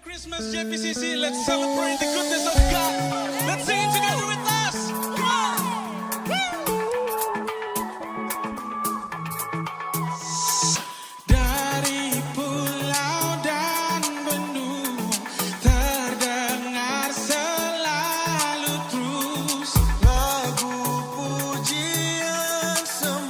Christmas, JPCC, let's celebrate the goodness of God. Let's sing it together with us. Come on. Dari pulau dan benua terdengar selalu terus lagu pujian semua.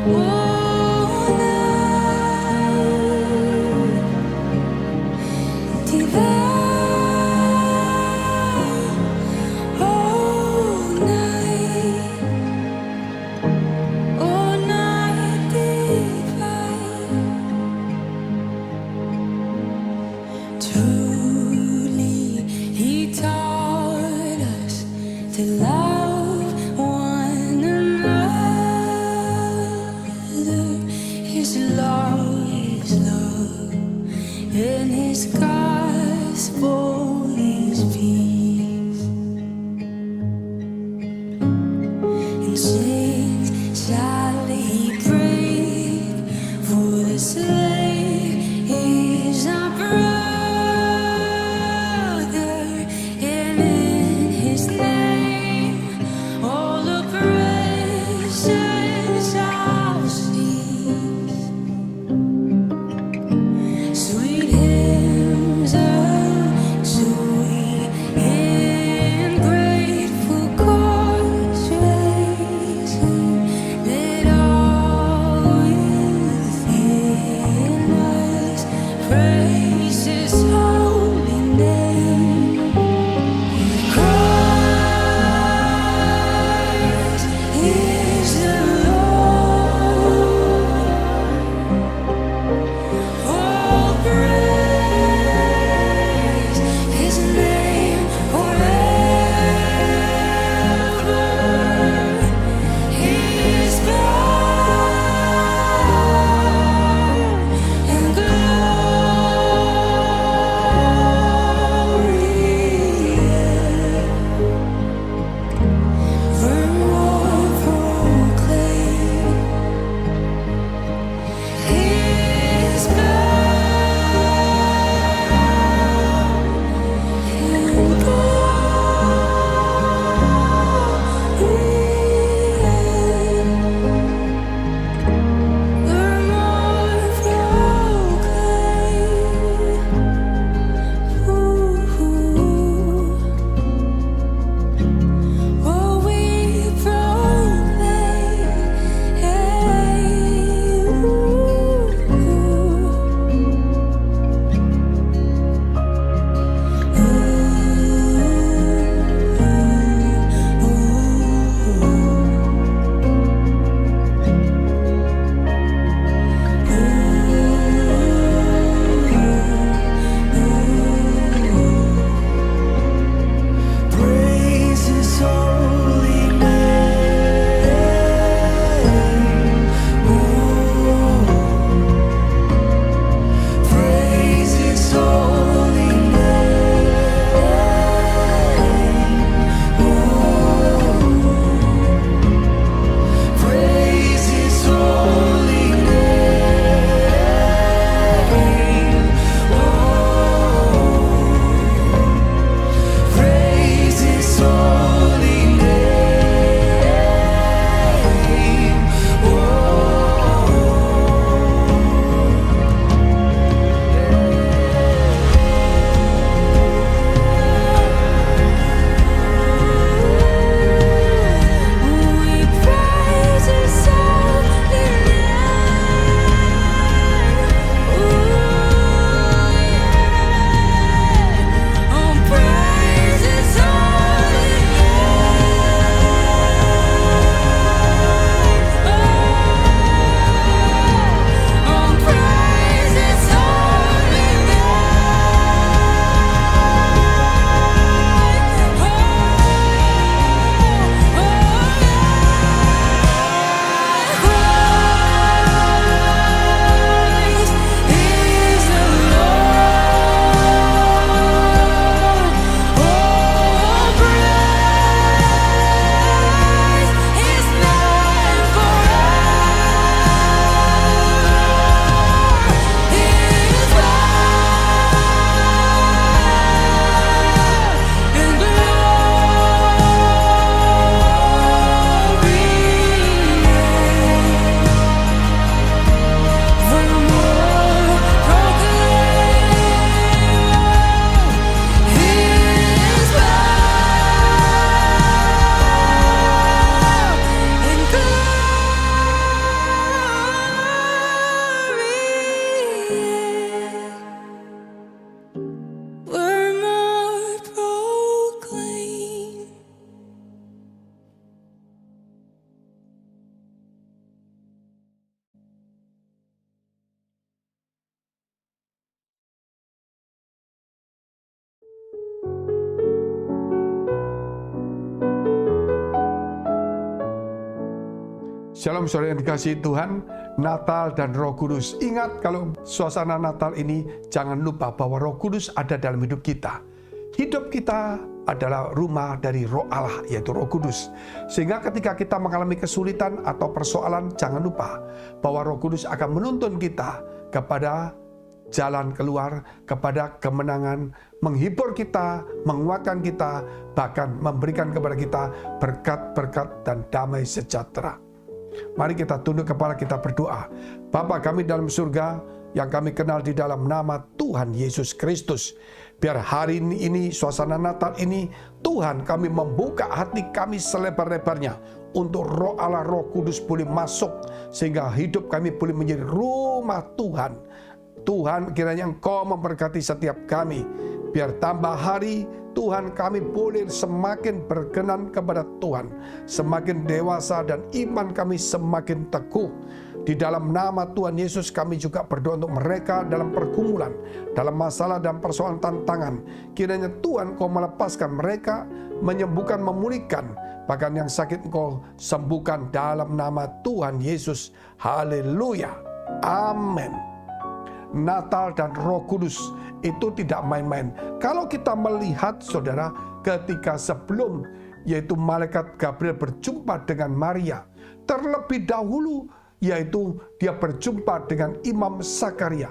Truly, He taught us to love one another. Shalom saudara yang dikasihi Tuhan, Natal dan Roh Kudus. Ingat kalau suasana Natal ini, jangan lupa bahwa Roh Kudus ada dalam hidup kita. Hidup kita adalah rumah dari Roh Allah, yaitu Roh Kudus. Sehingga ketika kita mengalami kesulitan atau persoalan, jangan lupa bahwa Roh Kudus akan menuntun kita kepada jalan keluar, kepada kemenangan, menghibur kita, menguatkan kita, bahkan memberikan kepada kita berkat-berkat dan damai sejahtera. Mari kita tunduk kepala, kita berdoa. Bapa kami dalam surga, yang kami kenal di dalam nama Tuhan Yesus Kristus. Biar hari ini suasana Natal ini, Tuhan kami membuka hati kami selebar-lebarnya untuk Roh Allah, Roh Kudus boleh masuk, sehingga hidup kami boleh menjadi rumah Tuhan. Tuhan, kiranya Engkau memberkati setiap kami. Biar tambah hari, Tuhan kami boleh semakin berkenan kepada Tuhan, semakin dewasa dan iman kami semakin teguh. Di dalam nama Tuhan Yesus kami juga berdoa untuk mereka dalam pergumulan, dalam masalah dan persoalan tantangan. Kiranya Tuhan Kau melepaskan mereka, menyembuhkan, memulihkan. Bahkan yang sakit Engkau sembuhkan dalam nama Tuhan Yesus. Haleluya. Amin. Natal dan Roh Kudus itu tidak main-main. Kalau kita melihat saudara, ketika sebelum yaitu malaikat Gabriel berjumpa dengan Maria, terlebih dahulu yaitu dia berjumpa dengan Imam Zakaria,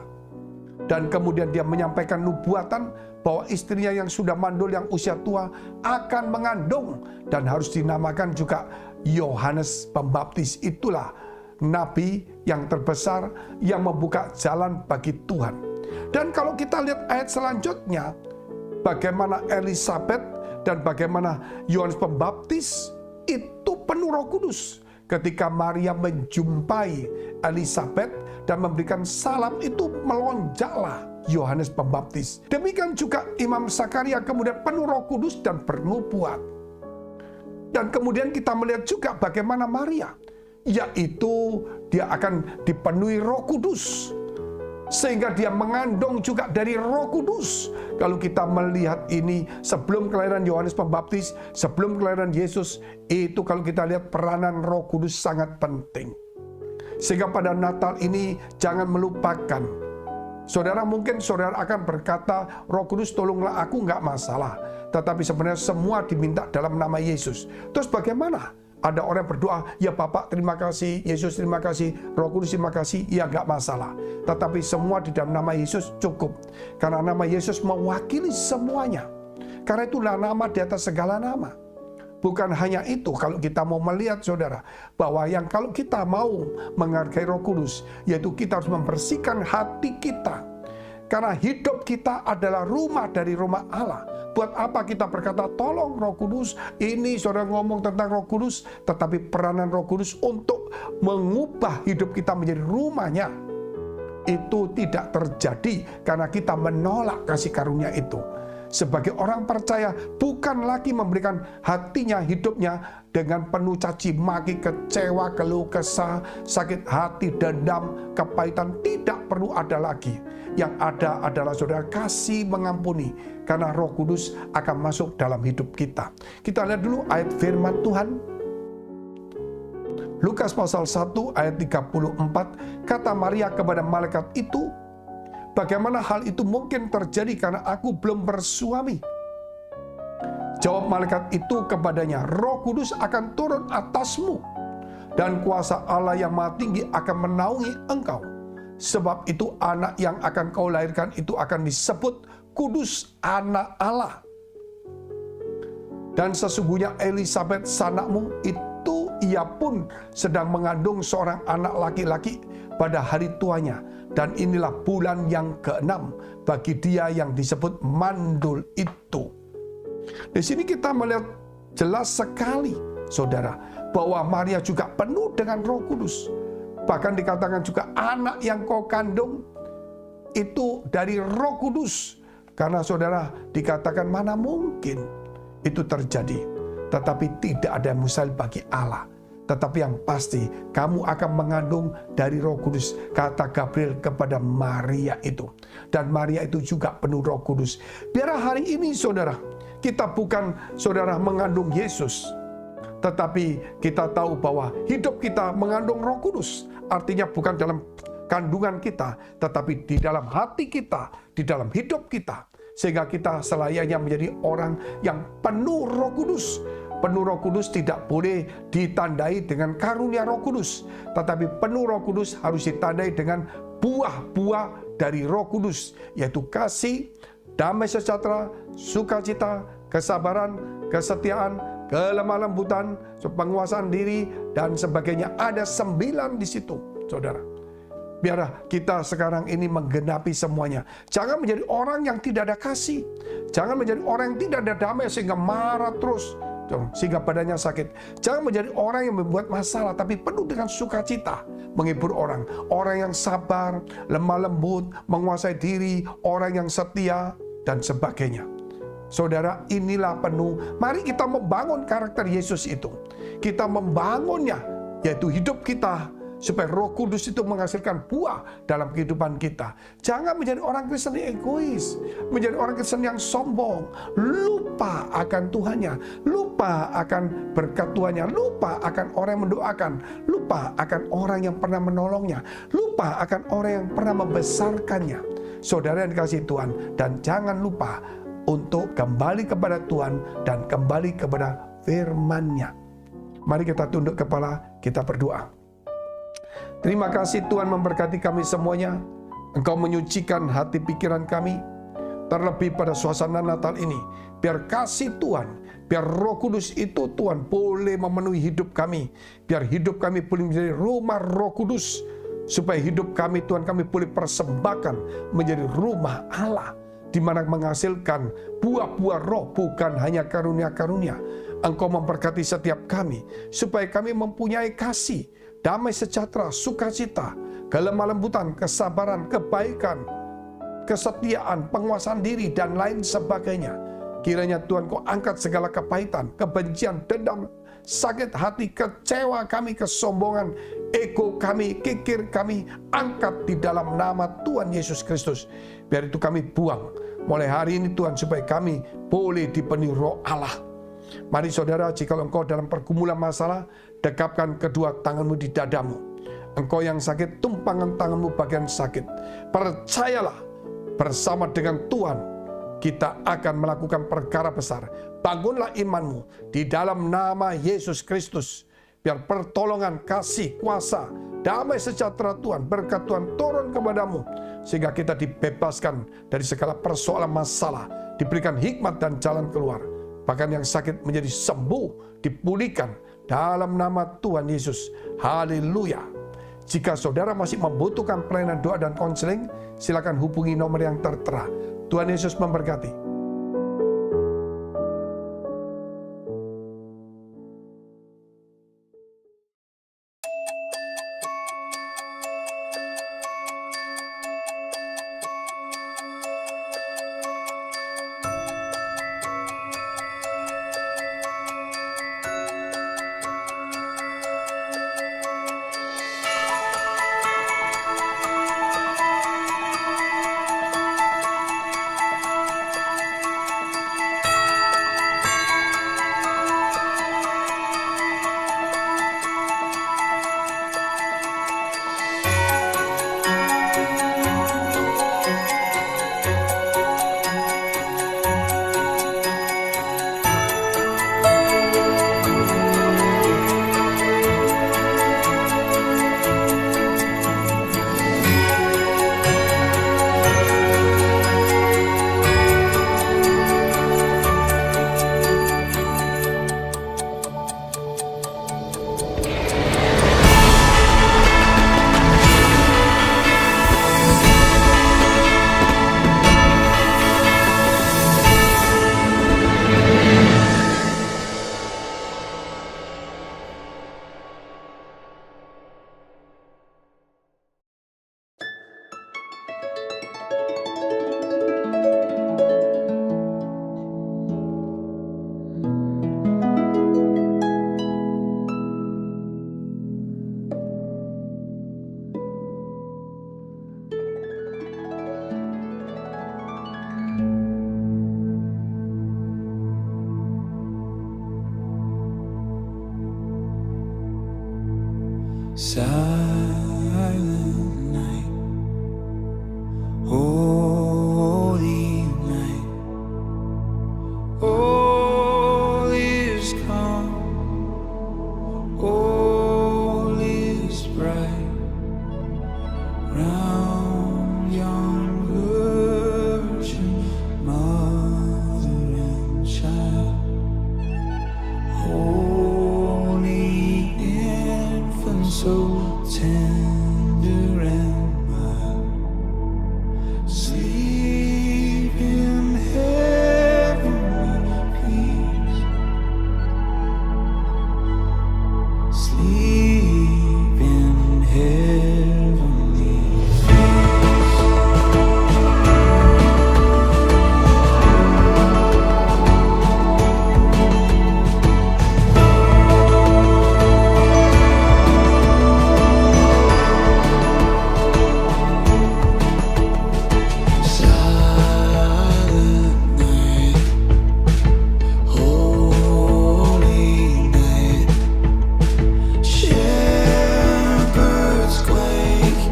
dan kemudian dia menyampaikan nubuatan bahwa istrinya yang sudah mandul, yang usia tua akan mengandung dan harus dinamakan juga Yohanes Pembaptis. Itulah nabi yang terbesar yang membuka jalan bagi Tuhan. Dan kalau kita lihat ayat selanjutnya, bagaimana Elisabet dan bagaimana Yohanes Pembaptis itu penuh Roh Kudus. Ketika Maria menjumpai Elisabet dan memberikan salam, itu melonjaklah Yohanes Pembaptis. Demikian juga Imam Zakaria kemudian penuh Roh Kudus dan bernubuat. Dan kemudian kita melihat juga bagaimana Maria, yaitu dia akan dipenuhi Roh Kudus, sehingga dia mengandung juga dari Roh Kudus. Kalau kita melihat ini sebelum kelahiran Yohanes Pembaptis, sebelum kelahiran Yesus, itu kalau kita lihat peranan Roh Kudus sangat penting. Sehingga pada Natal ini jangan melupakan. Saudara, mungkin saudara akan berkata, Roh Kudus tolonglah aku, nggak masalah. Tetapi sebenarnya semua diminta dalam nama Yesus. Terus bagaimana? Ada orang berdoa, ya Bapak terima kasih, Yesus terima kasih, Roh Kudus terima kasih, ya nggak masalah. Tetapi semua di dalam nama Yesus cukup. Karena nama Yesus mewakili semuanya. Karena itulah nama di atas segala nama. Bukan hanya itu, kalau kita mau melihat saudara, bahwa yang kalau kita mau menghargai Roh Kudus, yaitu kita harus membersihkan hati kita. Karena hidup kita adalah rumah dari rumah Allah. Buat apa kita berkata, tolong Roh Kudus, ini saudara ngomong tentang Roh Kudus, tetapi peranan Roh Kudus untuk mengubah hidup kita menjadi rumahnya, itu tidak terjadi karena kita menolak kasih karunia itu. Sebagai orang percaya, bukan lagi memberikan hatinya, hidupnya dengan penuh caci maki, kecewa, keluh kesah, sakit hati, dendam, kepahitan. Tidak perlu ada lagi. Yang ada adalah saudara kasih mengampuni, karena Roh Kudus akan masuk dalam hidup kita. Kita lihat dulu ayat firman Tuhan. Lukas pasal 1 ayat 34, kata Maria kepada malaikat itu, bagaimana hal itu mungkin terjadi karena aku belum bersuami? Jawab malaikat itu kepadanya, Roh Kudus akan turun atasmu, dan kuasa Allah yang Maha Tinggi akan menaungi engkau. Sebab itu anak yang akan kau lahirkan itu akan disebut Kudus, anak Allah. Dan sesungguhnya Elisabet sanakmu itu, ia pun sedang mengandung seorang anak laki-laki pada hari tuanya. Dan inilah bulan yang ke-6 bagi dia yang disebut mandul itu. Di sini kita melihat jelas sekali, saudara, bahwa Maria juga penuh dengan Roh Kudus. Bahkan dikatakan juga anak yang kau kandung itu dari Roh Kudus. Karena saudara dikatakan mana mungkin itu terjadi. Tetapi tidak ada yang mustahil bagi Allah. Tetapi yang pasti kamu akan mengandung dari Roh Kudus, kata Gabriel kepada Maria itu. Dan Maria itu juga penuh Roh Kudus. Biar hari ini saudara, kita bukan saudara mengandung Yesus, Tetapi kita tahu bahwa hidup kita mengandung Roh Kudus. Artinya bukan dalam kandungan kita, tetapi di dalam hati kita, di dalam hidup kita. Sehingga kita selayaknya menjadi orang yang penuh Roh Kudus. Penuh Roh Kudus tidak boleh ditandai dengan karunia Roh Kudus, tetapi penuh Roh Kudus harus ditandai dengan buah-buah dari Roh Kudus, yaitu kasih, damai sejahtera, sukacita, kesabaran, kesetiaan, kelemah lembutan, penguasaan diri, dan sebagainya. Ada 9 di situ, saudara. Biarlah kita sekarang ini menggenapi semuanya. Jangan menjadi orang yang tidak ada kasih. Jangan menjadi orang yang tidak ada damai sehingga marah terus, sehingga badannya sakit. Jangan menjadi orang yang membuat masalah, tapi penuh dengan sukacita, menghibur orang. Orang yang sabar, lemah lembut, menguasai diri, orang yang setia, dan sebagainya. Saudara, inilah penuh. Mari kita membangun karakter Yesus itu. Kita membangunnya, yaitu hidup kita, supaya Roh Kudus itu menghasilkan buah dalam kehidupan kita. Jangan menjadi orang Kristen yang egois, menjadi orang Kristen yang sombong, lupa akan Tuhannya, lupa akan berkat Tuhannya, lupa akan orang yang mendoakan, lupa akan orang yang pernah menolongnya, lupa akan orang yang pernah membesarkannya. Saudara yang dikasihi Tuhan, dan jangan lupa untuk kembali kepada Tuhan dan kembali kepada firman-Nya. Mari kita tunduk kepala, kita berdoa. Terima kasih Tuhan memberkati kami semuanya. Engkau menyucikan hati pikiran kami, terlebih pada suasana Natal ini. Biar kasih Tuhan, biar Roh Kudus itu Tuhan boleh memenuhi hidup kami. Biar hidup kami boleh menjadi rumah Roh Kudus. Supaya hidup kami Tuhan kami boleh persembahkan menjadi rumah Allah, di mana menghasilkan buah-buah roh, bukan hanya karunia-karunia. Engkau memberkati setiap kami, supaya kami mempunyai kasih, damai sejahtera, sukacita, kelemah lembutan, kesabaran, kebaikan, kesetiaan, penguasaan diri, dan lain sebagainya. Kiranya Tuhan Kau angkat segala kepahitan, kebencian, dendam, sakit hati, kecewa kami, kesombongan, ego kami, kikir kami, angkat di dalam nama Tuhan Yesus Kristus. Biar itu kami buang mulai hari ini Tuhan, supaya kami boleh dipenuhi Roh Allah. Mari saudara, jika engkau dalam pergumulan masalah, dekapkan kedua tanganmu di dadamu. Engkau yang sakit, tumpangkan tanganmu bagian sakit. Percayalah, bersama dengan Tuhan kita akan melakukan perkara besar. Bangunlah imanmu di dalam nama Yesus Kristus. Biar pertolongan, kasih, kuasa, damai sejahtera Tuhan, berkat Tuhan turun kepadamu. Sehingga kita dibebaskan dari segala persoalan masalah. Diberikan hikmat dan jalan keluar. Bahkan yang sakit menjadi sembuh, dipulihkan dalam nama Tuhan Yesus. Haleluya. Jika saudara masih membutuhkan pelayanan doa dan konseling, silakan hubungi nomor yang tertera. Tuhan Yesus memberkati. Silent night, holy night, all is calm, all is bright, round young virgin, mother and child, holy infant, so tender and mild, sleep in heavenly peace, sleep in heavenly peace. Silent night, holy night, shepherds quake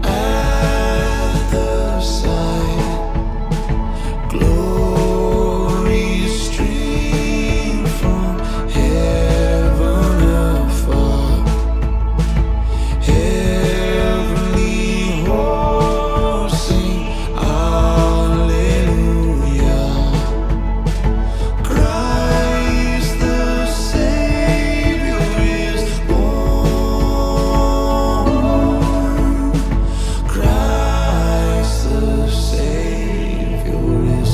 at the sight, glory stream from heaven afar, heavenly hosts sing Alleluia. Christ the Savior is born. Christ the Savior is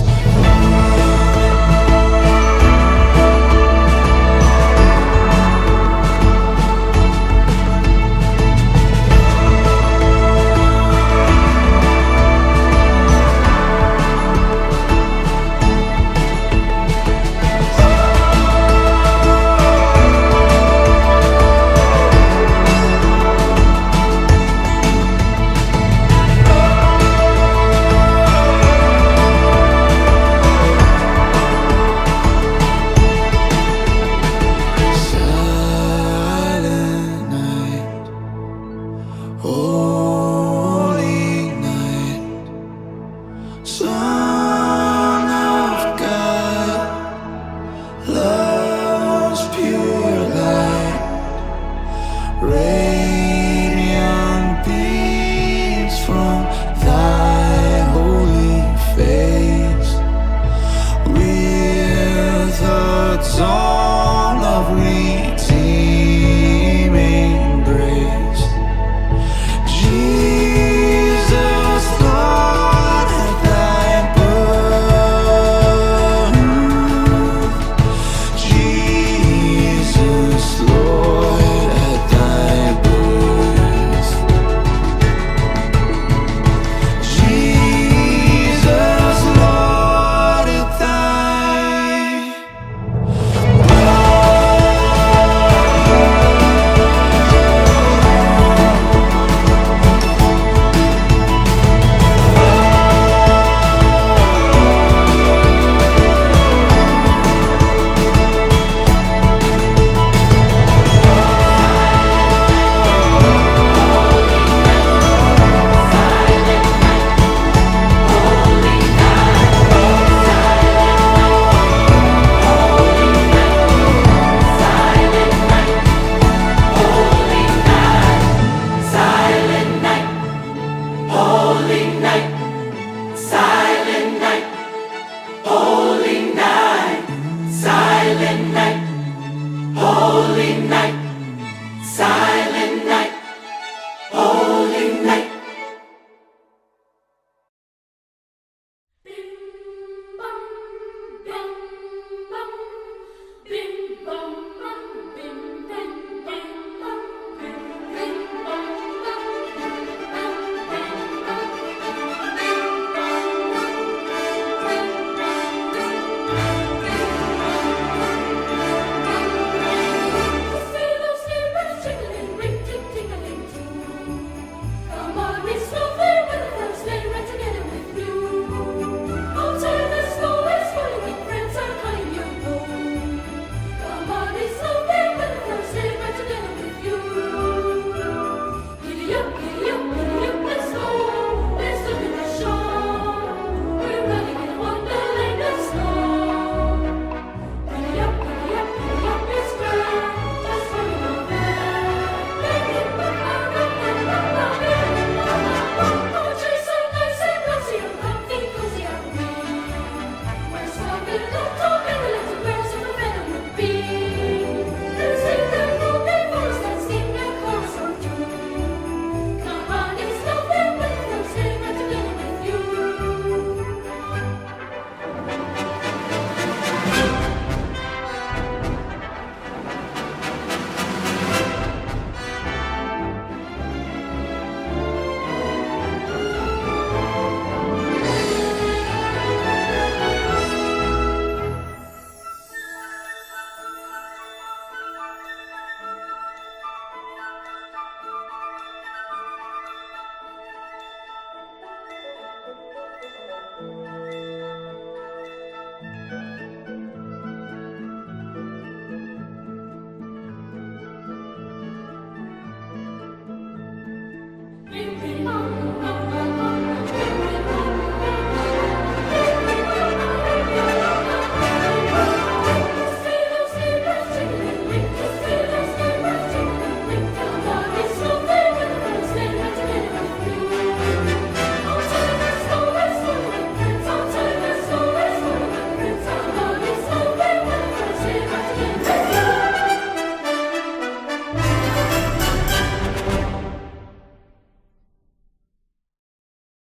silent night, holy night, Son of God, love's pure light,